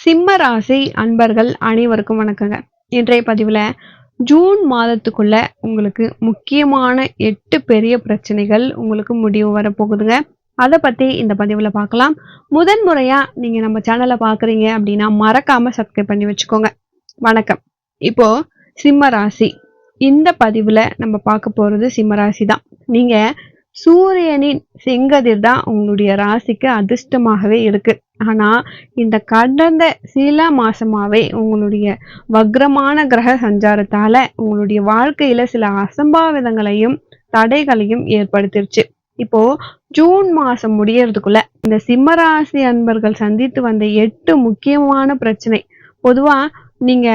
சிம்ம ராசி அன்பர்கள் அனைவருக்கும் வணக்கங்க. இன்றைய பதிவுல ஜூன் மாதத்துக்குள்ள உங்களுக்கு முக்கியமான 8 பெரிய பிரச்சனைகள் உங்களுக்கு முடிவு வரப்போகுதுங்க. அதை பத்தி இந்த பதிவுல பார்க்கலாம். முதன் முறையா நீங்க நம்ம சேனலை பாக்குறீங்க அப்படின்னா மறக்காம சப்ஸ்கிரைப் பண்ணி வச்சுக்கோங்க. வணக்கம். இப்போ சிம்ம ராசி, இந்த பதிவுல நம்ம பார்க்க போறது சிம்ம ராசி தான். நீங்க சூரியனின் செங்கதிர் தான் உங்களுடைய ராசிக்கு அதிர்ஷ்டமாகவே இருக்கு. ஆனா இந்த கடந்த சில மாசமாவே உங்களுடைய வக்ரமான கிரக சஞ்சாரத்தால உங்களுடைய வாழ்க்கையில சில அசம்பாவிதங்களையும் தடைகளையும் ஏற்படுத்திருச்சு. இப்போ ஜூன் மாசம் முடியறதுக்குள்ள இந்த சிம்மராசி அன்பர்கள் சந்தித்து வந்த 8 முக்கியமான பிரச்சனை பொதுவா நீங்க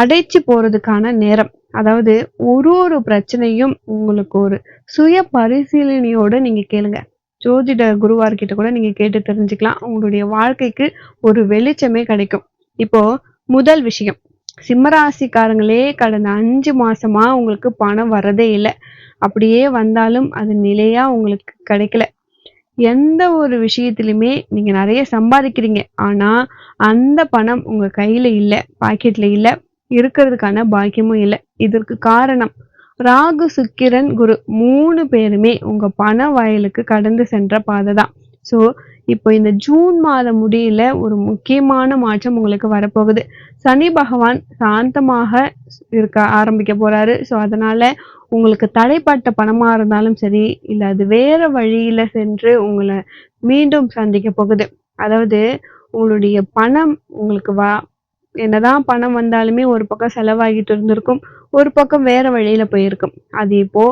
அடைச்சு போறதுக்கான நேரம். அதாவது ஒரு பிரச்சனையும் உங்களுக்கு ஒரு சுய பரிசீலனையோட நீங்க கேளுங்க. ஜோதிட குருவார்கிட்ட கூட நீங்க கேட்டு தெரிஞ்சுக்கலாம். உங்களுடைய வாழ்க்கைக்கு ஒரு வெளிச்சமே கிடைக்கும். இப்போ முதல் விஷயம், சிம்மராசிக்காரங்களே கடந்த 5 மாசமா உங்களுக்கு பணம் வரதே இல்லை. அப்படியே வந்தாலும் அது நிலையா உங்களுக்கு கிடைக்கல. எந்த ஒரு விஷயத்திலுமே நீங்க நிறைய சம்பாதிக்கிறீங்க, ஆனா அந்த பணம் உங்க கையில இல்ல, பாக்கெட்ல இல்ல, இருக்கிறதுக்கான பாக்கியமும் இல்லை. இதற்கு காரணம் ராகு, சுக்கிரன், குரு 3 பேருமே உங்க பண வயலுக்கு கடந்து சென்ற பாதை தான். ஸோ இப்போ இந்த ஜூன் மாதம் முடியல ஒரு முக்கியமான மாற்றம் உங்களுக்கு வரப்போகுது. சனி பகவான் சாந்தமாக இருக்க ஆரம்பிக்க போறாரு. ஸோ அதனால உங்களுக்கு தடைப்பட்ட பணமா இருந்தாலும் சரி, இல்லை அது வேற வழியில சென்று உங்களை மீண்டும் சந்திக்க போகுது. அதாவது உங்களுடைய பணம் உங்களுக்கு என்னதான் பணம் வந்தாலுமே ஒரு பக்கம் செலவாகிட்டு இருந்திருக்கும், ஒரு பக்கம் வேற வழியில போயிருக்கும். அது இப்போ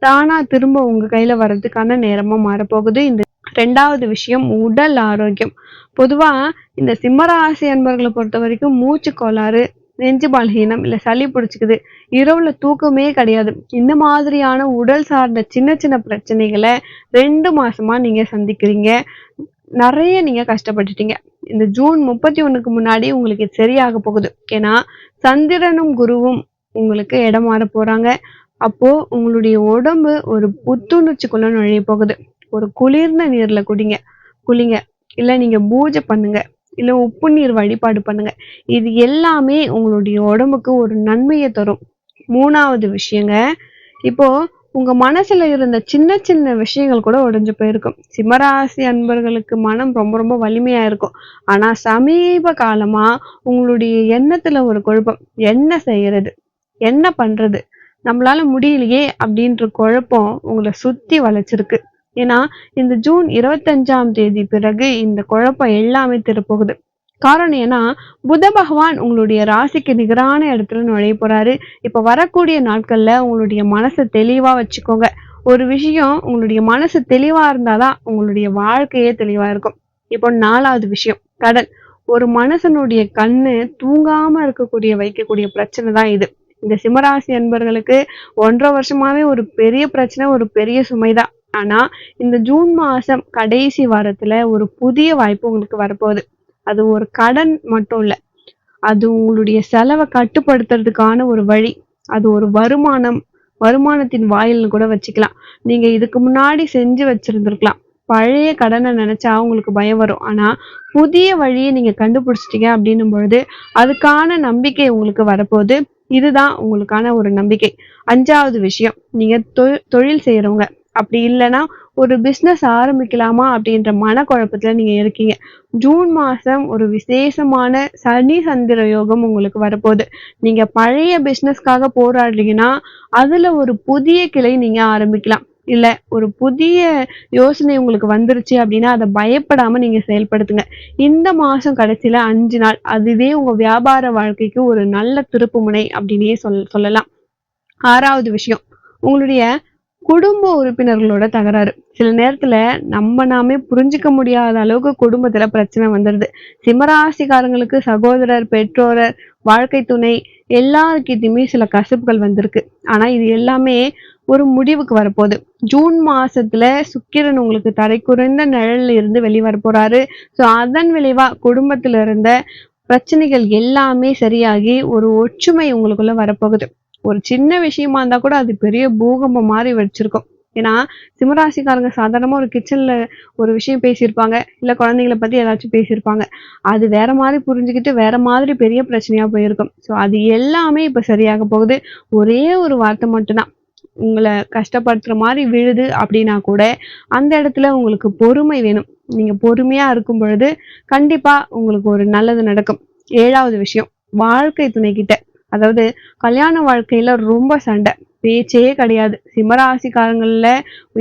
தானா திரும்ப உங்க கையில வர்றதுக்கான நேரமா மாறப்போகுது. இந்த 2வது விஷயம் உடல் ஆரோக்கியம். பொதுவா இந்த சிம்மராசி அன்பர்களை பொறுத்த வரைக்கும் மூச்சு கோளாறு, நெஞ்சு பலகீனம், இல்ல சளி பிடிச்சிக்குது, இரவுல தூக்கமே கிடையாது, இந்த மாதிரியான உடல் சார்ந்த சின்ன சின்ன பிரச்சனைகளை 2 மாசமா நீங்க சந்திக்கிறீங்க. நிறைய நீங்க கஷ்டப்பட்டுட்டீங்க. இந்த ஜூன் 31க்கு முன்னாடி உங்களுக்கு சரியாக போகுது. ஏன்னா சந்திரனும் குருவும் உங்களுக்கு இடம் மாற போறாங்க. அப்போ உங்களுடைய உடம்பு ஒரு புத்துணர்ச்சிக்குள்ள நுழைய போகுது. ஒரு குளிர்ந்த நீர்ல குளிங்க, இல்ல நீங்க பூஜை பண்ணுங்க, இல்ல உப்பு நீர் வழிபாடு பண்ணுங்க. இது எல்லாமே உங்களுடைய உடம்புக்கு ஒரு நன்மையை தரும். 3வது விஷயங்க, இப்போ உங்க மனசுல இருந்த சின்ன சின்ன விஷயங்கள் கூட உடைஞ்சு போயிருக்கும். சிம்மராசி அன்பர்களுக்கு மனம் ரொம்ப ரொம்ப வலிமையா இருக்கும். ஆனா சமீப காலமா உங்களுடைய எண்ணத்துல ஒரு குழப்பம். என்ன செய்யறது, என்ன பண்றது, நம்மளால முடியலையே அப்படின்ற குழப்பம் உங்களை சுத்தி வளைச்சிருக்கு. ஏன்னா இந்த ஜூன் 25ஆம் தேதி பிறகு இந்த குழப்பம் எல்லாமே திருப்போகுது. காரணம் ஏன்னா புத பகவான் உங்களுடைய ராசிக்கு நிகரான இடத்துல நுழைய போறாரு. இப்ப வரக்கூடிய நாட்கள்ல உங்களுடைய மனசை தெளிவா வச்சுக்கோங்க. ஒரு விஷயம், உங்களுடைய மனசு தெளிவா இருந்தாதான் உங்களுடைய வாழ்க்கையே தெளிவா இருக்கும். இப்போ 4வது விஷயம், கடன். ஒரு மனுஷனுடைய கண்ணு தூங்காம வைக்கக்கூடிய பிரச்சனை தான் இது. இந்த சிம்மராசி அன்பர்களுக்கு 1.5 வருஷமாவே ஒரு பெரிய பிரச்சனை, ஒரு பெரிய சுமைதான். ஆனா இந்த ஜூன் மாசம் கடைசி வாரத்துல ஒரு புதிய வாய்ப்பு உங்களுக்கு வரப்போகுது. அது ஒரு கடன் மட்டும் இல்ல, அது உங்களுடைய செலவை கட்டுப்படுத்துறதுக்கான ஒரு வழி. அது ஒரு வருமானத்தின் வாயில்னு கூட வச்சுக்கலாம். நீங்க இதுக்கு முன்னாடி செஞ்சு வச்சிருந்திருக்கலாம். பழைய கடனை நினைச்சா உங்களுக்கு பயம் வரும். ஆனா புதிய வழியை நீங்க கண்டுபிடிச்சிட்டீங்க அப்படின்னும் பொழுது அதுக்கான நம்பிக்கை உங்களுக்கு வரப்போகுது. இதுதான் உங்களுக்கான ஒரு நம்பிக்கை. 5வது விஷயம், நீங்க தொழில் செய்யறவங்க, அப்படி இல்லைன்னா ஒரு பிசினஸ் ஆரம்பிக்கலாமா அப்படின்ற மனக்குழப்பத்துல நீங்க இருக்கீங்க. ஜூன் மாசம் ஒரு விசேஷமான சனி சந்திர யோகம் உங்களுக்கு வரப்போகுது. நீங்க பழைய பிசினஸ்க்காக போராடுறீங்கன்னா அதுல ஒரு புதிய கிளை நீங்க ஆரம்பிக்கலாம். இல்ல ஒரு புதிய யோசனை உங்களுக்கு வந்துருச்சு அப்படின்னா அதை பயப்படாம நீங்க செயல்படுத்துங்க. இந்த மாசம் கடைசியில 5 நாள் அதுவே உங்க வியாபார வாழ்க்கைக்கு ஒரு நல்ல திருப்பு முனை அப்படின்னே சொல்லலாம். 6வது விஷயம், உங்களுடைய குடும்ப உறுப்பினர்களோட தகராறு. சில நேரத்துல நாமே புரிஞ்சுக்க முடியாத அளவுக்கு குடும்பத்துல பிரச்சனை வந்துடுது. சிம்மராசிக்காரங்களுக்கு சகோதரர், பெற்றோர், வாழ்க்கை துணை எல்லாருக்கிட்டையுமே சில கசப்புகள் வந்திருக்கு. ஆனா இது எல்லாமே ஒரு முடிவுக்கு வரப்போகுது. ஜூன் மாசத்துல சுக்கிரன் உங்களுக்கு தரை குறைந்த நிழல்ல இருந்து வெளிவர போறாரு. ஸோ அதன் விளைவா குடும்பத்துல இருந்த பிரச்சனைகள் எல்லாமே சரியாகி ஒரு ஒற்றுமை உங்களுக்குள்ள வரப்போகுது. ஒரு சின்ன விஷயமா இருந்தா கூட அது பெரிய பூகம்பம் மாதிரி வச்சிருக்கும். ஏன்னா சிம்மராசிக்காரங்க சாதாரணமா ஒரு கிச்சன்ல ஒரு விஷயம் பேசியிருப்பாங்க. இல்ல குழந்தைங்கள பத்தி ஏதாச்சும் பேசியிருப்பாங்க. அது வேற மாதிரி புரிஞ்சுகிட்டு வேற மாதிரி பெரிய பிரச்சனையா போயிருக்கும். ஸோ அது எல்லாமே இப்ப சரியாக போகுது. ஒரே ஒரு வார்த்தை மட்டும் தான். உங்கள கஷ்டப்படுத்துற மாரி விழுது அப்படின்னா கூட, அந்த இடத்துல உங்களுக்கு பொறுமை வேணும். நீங்க பொறுமையா இருக்கும் பொழுது, கண்டிப்பா உங்களுக்கு ஒரு நல்லது நடக்கும். 7வது விஷயம், வாழ்க்கை துணைக்கிட்ட. அதாவது கல்யாண வாழ்க்கையில ரொம்ப சண்டை. பேச்சே கிடையாது. சிம்மராசிக்காரங்கள்ல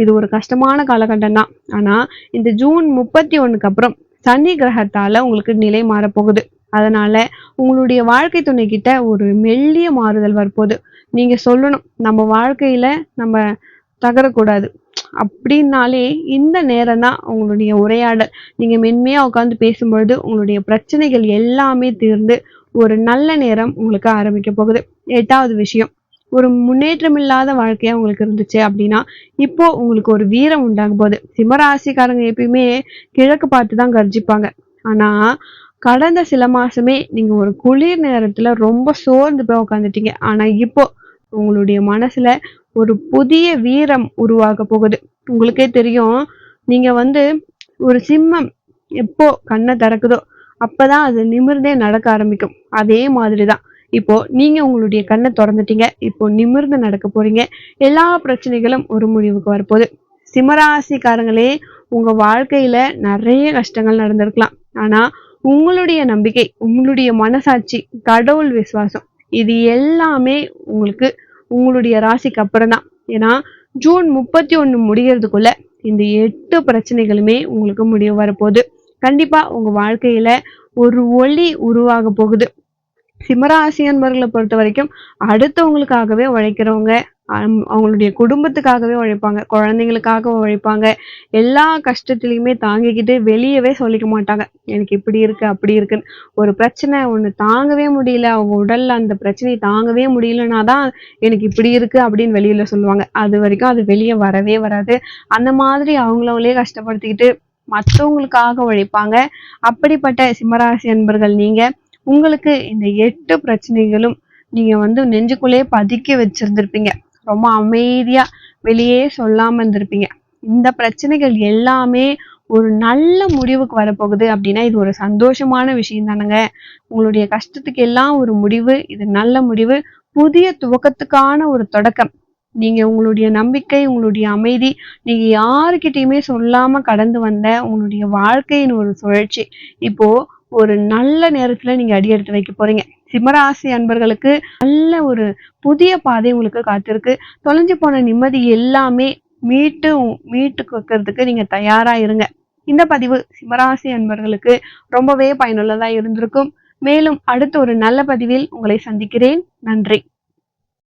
இது ஒரு கஷ்டமான காலகட்டம் தான். ஆனா, இந்த ஜூன் 31க்கு அப்புறம் சனி கிரகத்தால உங்களுக்கு நிலை மாறப்போகுது. அதனால உங்களுடைய வாழ்க்கை துணைக்கிட்ட ஒரு மெல்லிய மாறுதல் வரப்போகுது. நீங்க சொல்லணும், நம்ம வாழ்க்கையில நம்ம தகரக்கூடாது. அப்படின்னாலே இந்த நேரம் தான் உங்களுடைய உரையாடல். நீங்க மென்மையா உட்கார்ந்து பேசும்பொழுது, உங்களுடைய பிரச்சனைகள் எல்லாமே தீர்ந்து, ஒரு நல்ல நேரம் உங்களுக்கு ஆரம்பிக்க போகுது. 8வது விஷயம், ஒரு முன்னேற்றமில்லாத வாழ்க்கையா உங்களுக்கு இருந்துச்சு அப்படின்னா, இப்போ உங்களுக்கு ஒரு வீரம் உண்டாக போகுது. சிம்மராசிக்காரங்க எப்பயுமே கிழக்கு பார்த்து தான் கர்ஜிப்பாங்க. ஆனா, கடந்த சில மாசமே நீங்க ஒரு குளிர் நேரத்துல ரொம்ப சோர்ந்து போய் உட்காந்துட்டீங்க. ஆனா இப்போ உங்களுடைய மனசுல ஒரு புதிய வீரம் உருவாக போகுது. உங்களுக்கே தெரியும். நீங்க வந்து ஒரு சிம்மம் எப்போ கண்ண திறக்குதோ, அப்பதான் அது நிமிர்ந்தே நடக்க ஆரம்பிக்கும். அதே மாதிரிதான். இப்போ நீங்க உங்களுடைய கண்ண தொறந்துட்டீங்க. இப்போ நிமிர்ந்து நடக்க போறீங்க. எல்லா பிரச்சனைகளும் ஒரு முடிவுக்கு வரப்போகுது. சிம்மராசிக்காரங்களே, உங்க வாழ்க்கையில நிறைய கஷ்டங்கள் நடந்திருக்கலாம். ஆனா, உங்களுடைய நம்பிக்கை, உங்களுடைய மனசாட்சி, கடவுள் விசுவாசம் இது எல்லாமே உங்களுக்கு உங்களுடைய ராசிக்கு அப்புறம் தான். ஏன்னா ஜூன் 31 முடியறதுக்குள்ள இந்த 8 பிரச்சனைகளுமே உங்களுக்கு முடிவு வரப்போகுது. கண்டிப்பா உங்க வாழ்க்கையில ஒரு ஒளி உருவாக போகுது. சிம்மராசி அன்பர்களை பொறுத்த வரைக்கும் அடுத்தவங்களுக்காகவே உழைக்கிறவங்க. அவங்களுடைய குடும்பத்துக்காகவே உழைப்பாங்க. குழந்தைங்களுக்காக உழைப்பாங்க. எல்லா கஷ்டத்துலயுமே தாங்கிக்கிட்டு வெளியவே சொல்லிக்க மாட்டாங்க. எனக்கு இப்படி இருக்கு, அப்படி இருக்குன்னு. ஒரு பிரச்சனை ஒண்ணு தாங்கவே முடியல. அவங்க உடல்ல அந்த பிரச்சனையை தாங்கவே முடியலன்னா தான் எனக்கு இப்படி இருக்கு அப்படின்னு வெளியில சொல்லுவாங்க. அது வரைக்கும் அது வெளிய வரவே வராது. அந்த மாதிரி அவங்களே கஷ்டப்படுத்திக்கிட்டு மத்தவங்களுக்காக உழைப்பாங்க. அப்படிப்பட்ட சிம்மராசி அன்பர்கள் நீங்க. உங்களுக்கு இந்த 8 பிரச்சனைகளும் நீங்க வந்து நெஞ்சுக்குள்ளேயே பதுக்கி வச்சிருந்திருப்பீங்க. ரொம்ப அமைதியா வெளியே சொல்லாம இருந்திருப்பீங்க. இந்த பிரச்சனைகள் எல்லாமே ஒரு நல்ல முடிவுக்கு வரப்போகுது அப்படின்னா, இது ஒரு சந்தோஷமான விஷயம் தானங்க. உங்களுடைய கஷ்டத்துக்கு எல்லாம் ஒரு முடிவு. இது நல்ல முடிவு. புதிய துவக்கத்துக்கான ஒரு தொடக்கம். நீங்க உங்களுடைய நம்பிக்கை, உங்களுடைய அமைதி, நீங்க யாருக்கிட்டயுமே சொல்லாம கடந்து வந்த உங்களுடைய வாழ்க்கையின் ஒரு சுழற்சி. இப்போ ஒரு நல்ல நேரத்துல நீங்க அடி எடுத்து வைக்க போறீங்க. சிம்மராசி அன்பர்களுக்கு நல்ல ஒரு புதிய பாதை உங்களுக்கு காத்திருக்கு. தொலைஞ்சு போன நிம்மதி எல்லாமே மீட்டு மீட்டு கொடுக்கறதுக்கு நீங்க தயாரா இருங்க. இந்த பதிவு சிம்மராசி அன்பர்களுக்கு ரொம்பவே பயனுள்ளதா இருந்திருக்கும். மேலும் அடுத்த ஒரு நல்ல பதிவில் உங்களை சந்திக்கிறேன். நன்றி.